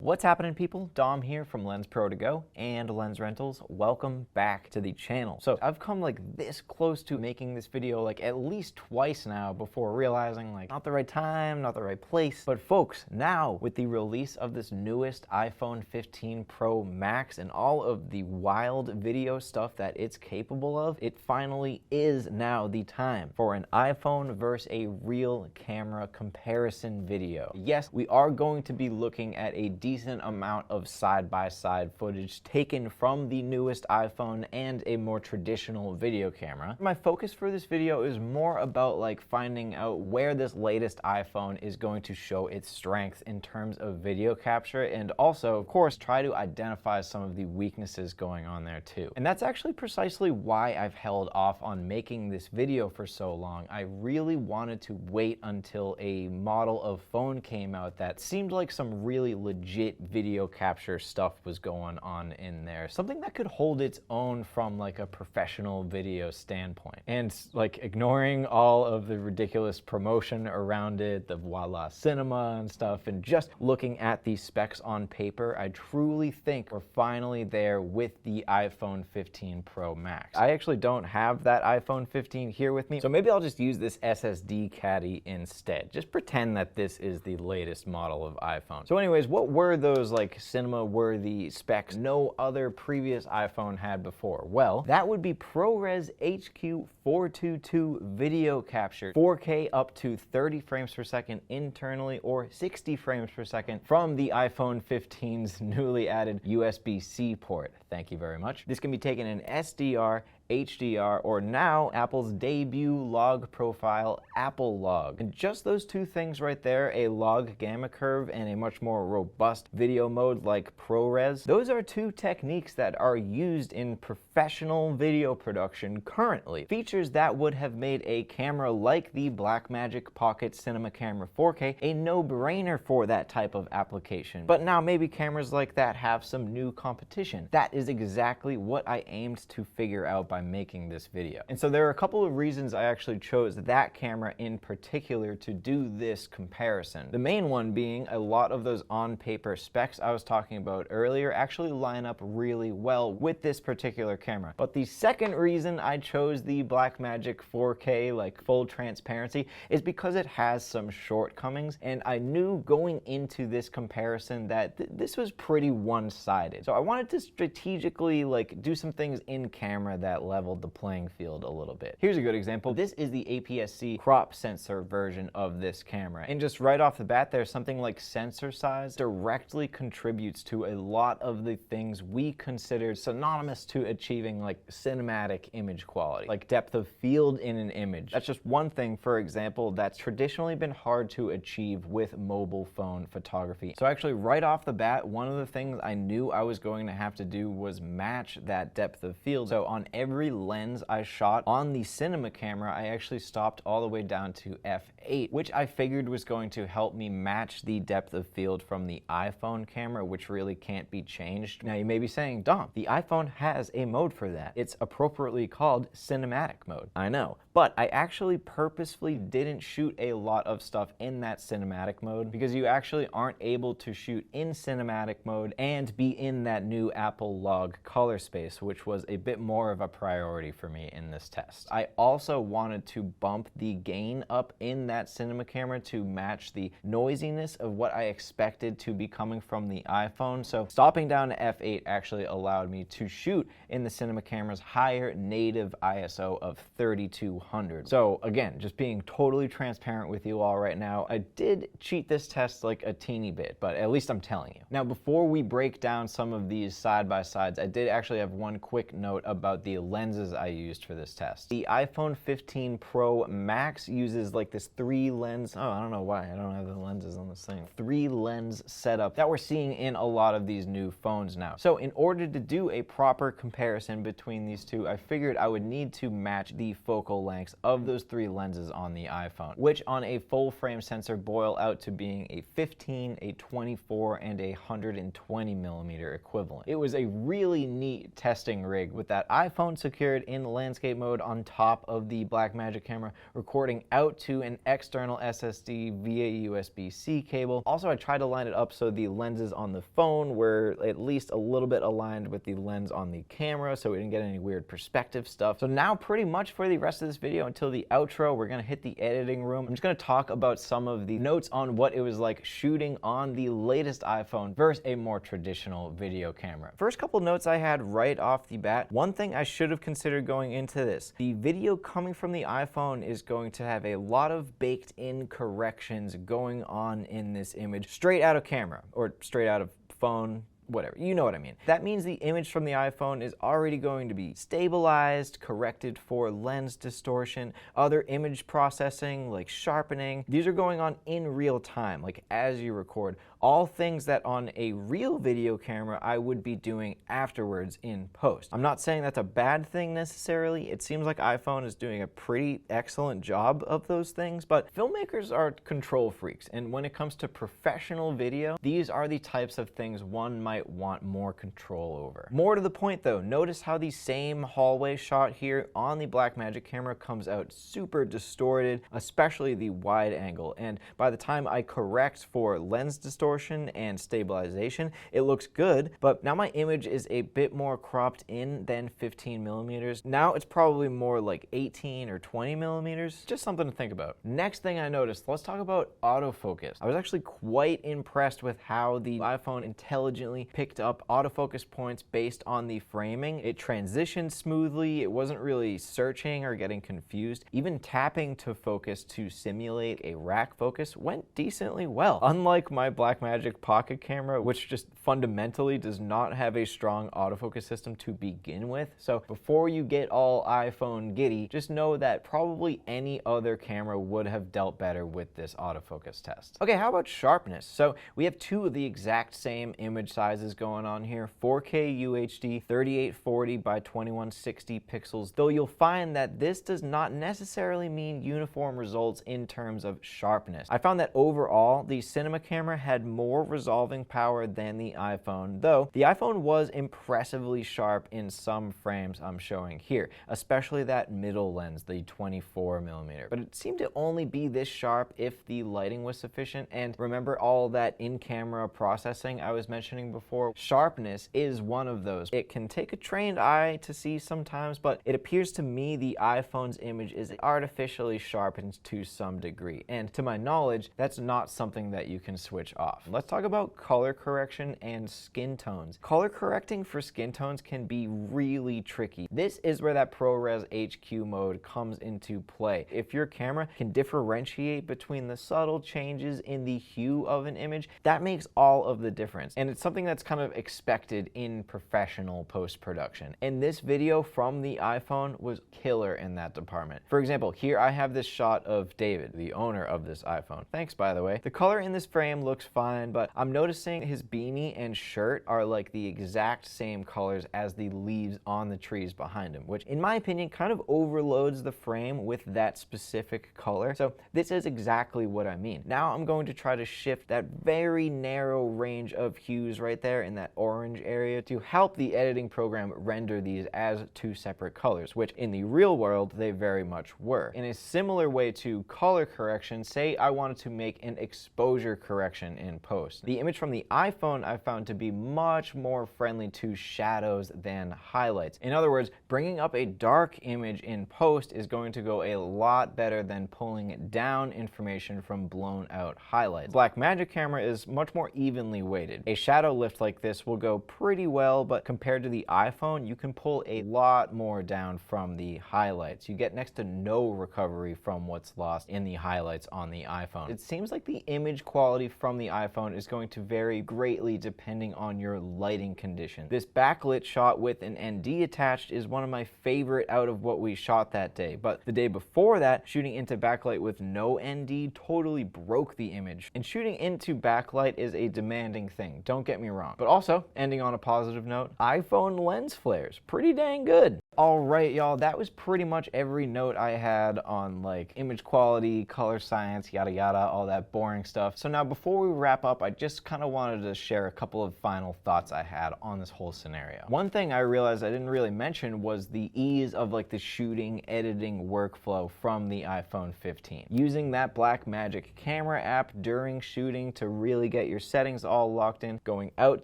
What's happening, people? Dom here from Lensprotogo and Lens Rentals. Welcome back to the channel. So I've come like this close to making this video like at least twice now before realizing like not the right time, not the right place. But folks, now with the release of this newest iPhone 15 Pro Max and all of the wild video stuff that it's capable of, it finally is now the time for an iPhone versus a real camera comparison video. Yes, we are going to be looking at a decent amount of side-by-side footage taken from the newest iPhone and a more traditional video camera. My focus for this video is more about like finding out where this latest iPhone is going to show its strengths in terms of video capture, and also, of course, try to identify some of the weaknesses going on there too. And that's actually precisely why I've held off on making this video for so long. I really wanted to wait until a model of phone came out that seemed like some really legit video capture stuff was going on in there. Something that could hold its own from like a professional video standpoint. And like ignoring all of the ridiculous promotion around it, the Voila cinema and stuff, and just looking at the specs on paper, I truly think we're finally there with the iPhone 15 Pro Max. I actually don't have that iPhone 15 here with me, so maybe I'll just use this SSD caddy instead. Just pretend that this is the latest model of iPhone. So anyways, what were those like cinema-worthy specs no other previous iPhone had before? Well, that would be ProRes HQ422 video capture, 4K up to 30 frames per second internally or 60 frames per second from the iPhone 15's newly added USB-C port. Thank you very much. This can be taken in SDR, HDR, or now Apple's debut log profile, Apple Log. And just those two things right there, a log gamma curve and a much more robust video mode like ProRes, those are two techniques that are used in professional video production currently. Features that would have made a camera like the Blackmagic Pocket Cinema Camera 4K a no-brainer for that type of application. But now maybe cameras like that have some new competition. That is exactly what I aimed to figure out by making this video. And so there are a couple of reasons I actually chose that camera in particular to do this comparison. The main one being a lot of those on-paper specs I was talking about earlier actually line up really well with this particular camera. But the second reason I chose the Blackmagic 4K, like full transparency, is because it has some shortcomings, and I knew going into this comparison that this was pretty one-sided. So I wanted to strategically like do some things in camera that leveled the playing field a little bit. Here's a good example. This is the APS-C crop sensor version of this camera. And just right off the bat there, something like sensor size directly contributes to a lot of the things we consider synonymous to achieving like cinematic image quality, like depth of field in an image. That's just one thing, for example, that's traditionally been hard to achieve with mobile phone photography. So actually right off the bat, one of the things I knew I was going to have to do was match that depth of field. So on every lens I shot on the cinema camera, I actually stopped all the way down to f8, which I figured was going to help me match the depth of field from the iPhone camera, which really can't be changed. Now you may be saying, Dom, the iPhone has a mode for that. It's appropriately called cinematic mode. I know, but I actually purposefully didn't shoot a lot of stuff in that cinematic mode because you actually aren't able to shoot in cinematic mode and be in that new Apple Log color space, which was a bit more of a priority for me in this test. I also wanted to bump the gain up in that cinema camera to match the noisiness of what I expected to be coming from the iPhone. So stopping down to f8 actually allowed me to shoot in the cinema camera's higher native ISO of 3200. So again, just being totally transparent with you all right now, I did cheat this test like a teeny bit, but at least I'm telling you. Now, before we break down some of these side-by-sides, I did actually have one quick note about the lenses I used for this test. The iPhone 15 Pro Max uses like this 3-lens, I don't know why I don't have the lenses on this thing, 3-lens setup that we're seeing in a lot of these new phones now. So in order to do a proper comparison between these two, I figured I would need to match the focal lengths of those 3 lenses on the iPhone, which on a full frame sensor boil out to being a 15, a 24, and a 120 millimeter equivalent. It was a really neat testing rig with that iPhone secured in landscape mode on top of the Blackmagic camera, recording out to an external SSD via USB-C cable. Also, I tried to line it up so the lenses on the phone were at least a little bit aligned with the lens on the camera so we didn't get any weird perspective stuff. So now pretty much for the rest of this video until the outro, we're gonna hit the editing room. I'm just gonna talk about some of the notes on what it was like shooting on the latest iPhone versus a more traditional video camera. First couple notes I had right off the bat. One thing I should have considered going into this: the video coming from the iPhone is going to have a lot of baked in corrections going on in this image straight out of camera or straight out of phone, whatever, you know what I mean. That means the image from the iPhone is already going to be stabilized, corrected for lens distortion, other image processing like sharpening. These are going on in real time, like as you record. All things that on a real video camera I would be doing afterwards in post. I'm not saying that's a bad thing necessarily. It seems like iPhone is doing a pretty excellent job of those things, but filmmakers are control freaks, and when it comes to professional video, these are the types of things one might want more control over. More to the point though, notice how the same hallway shot here on the Blackmagic camera comes out super distorted, especially the wide angle, and by the time I correct for lens distortion and stabilization, it looks good, but now my image is a bit more cropped in than 15 millimeters. Now it's probably more like 18 or 20 millimeters. Just something to think about. Next thing I noticed, let's talk about autofocus. I was actually quite impressed with how the iPhone intelligently picked up autofocus points based on the framing. It transitioned smoothly. It wasn't really searching or getting confused. Even tapping to focus to simulate a rack focus went decently well. Unlike my Blackmagic Pocket camera, which just fundamentally does not have a strong autofocus system to begin with. So before you get all iPhone giddy, just know that probably any other camera would have dealt better with this autofocus test. Okay, how about sharpness? So we have two of the exact same image sizes going on here, 4K UHD, 3840 by 2160 pixels, though you'll find that this does not necessarily mean uniform results in terms of sharpness. I found that overall, the cinema camera had more resolving power than the iPhone, though the iPhone was impressively sharp in some frames I'm showing here, especially that middle lens, the 24 millimeter. But it seemed to only be this sharp if the lighting was sufficient, and remember all that in-camera processing I was mentioning before? Sharpness is one of those. It can take a trained eye to see sometimes, but it appears to me the iPhone's image is artificially sharpened to some degree, and to my knowledge, that's not something that you can switch off. Let's talk about color correction and skin tones. Color correcting for skin tones can be really tricky. This is where that ProRes HQ mode comes into play. If your camera can differentiate between the subtle changes in the hue of an image, that makes all of the difference. And it's something that's kind of expected in professional post-production. And this video from the iPhone was killer in that department. For example, here I have this shot of David, the owner of this iPhone. Thanks, by the way. The color in this frame looks fine, but I'm noticing his beanie and shirt are like the exact same colors as the leaves on the trees behind him, which in my opinion kind of overloads the frame with that specific color. So this is exactly what I mean. Now I'm going to try to shift that very narrow range of hues right there in that orange area to help the editing program render these as two separate colors, which in the real world they very much were. In a similar way to color correction, say I wanted to make an exposure correction in post. The image from the iPhone I found to be much more friendly to shadows than highlights. In other words, bringing up a dark image in post is going to go a lot better than pulling down information from blown out highlights. Blackmagic camera is much more evenly weighted. A shadow lift like this will go pretty well, but compared to the iPhone, you can pull a lot more down from the highlights. You get next to no recovery from what's lost in the highlights on the iPhone. It seems like the image quality from the iPhone is going to vary greatly depending on your lighting condition. This backlit shot with an ND attached is one of my favorite out of what we shot that day, but the day before that, shooting into backlight with no ND totally broke the image. And shooting into backlight is a demanding thing, don't get me wrong. But also, ending on a positive note, iPhone lens flares, pretty dang good. All right, y'all, that was pretty much every note I had on like image quality, color science, yada yada, all that boring stuff. So now before we wrap up, I just kind of wanted to share a couple of final thoughts I had on this whole scenario. One thing I realized I didn't really mention was the ease of like the shooting, editing workflow from the iPhone 15. Using that Blackmagic camera app during shooting to really get your settings all locked in, going out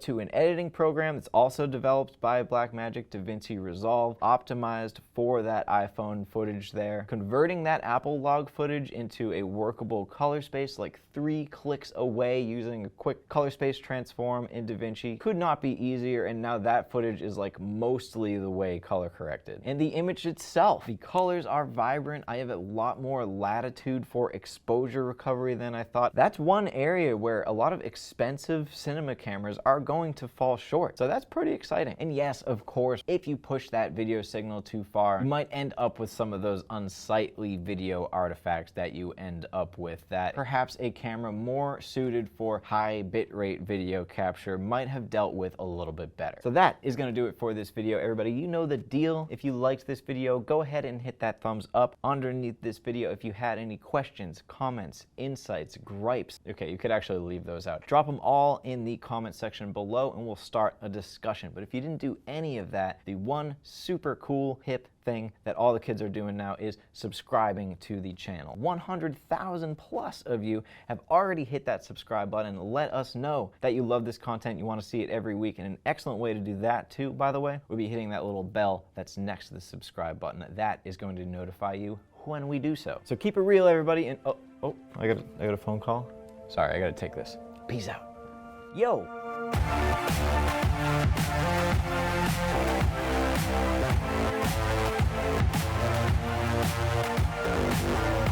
to an editing program that's also developed by Blackmagic, DaVinci Resolve, optimized for that iPhone footage there, converting that Apple log footage into a workable color space like 3 clicks away using a quick color space transform in DaVinci could not be easier, and now that footage is like mostly the way color corrected. And the image itself, the colors are vibrant. I have a lot more latitude for exposure recovery than I thought. That's one area where a lot of expensive cinema cameras are going to fall short, so that's pretty exciting. And yes, of course, if you push that video signal too far, you might end up with some of those unsightly video artifacts that you end up with that perhaps a camera more suited for high bitrate video capture might have dealt with a little bit better. So that is going to do it for this video, everybody. You know the deal. If you liked this video, go ahead and hit that thumbs up underneath this video. If you had any questions, comments, insights, gripes, okay, you could actually leave those out. Drop them all in the comment section below and we'll start a discussion. But if you didn't do any of that, the one super cool, hip thing that all the kids are doing now is subscribing to the channel. 100,000 plus of you have already hit that subscribe button. Let us know that you love this content, you want to see it every week, and an excellent way to do that too, by the way, would be hitting that little bell that's next to the subscribe button. That is going to notify you when we do so. So keep it real, everybody, and I got a phone call. Sorry, I gotta take this. Peace out. Yo! We'll be right back.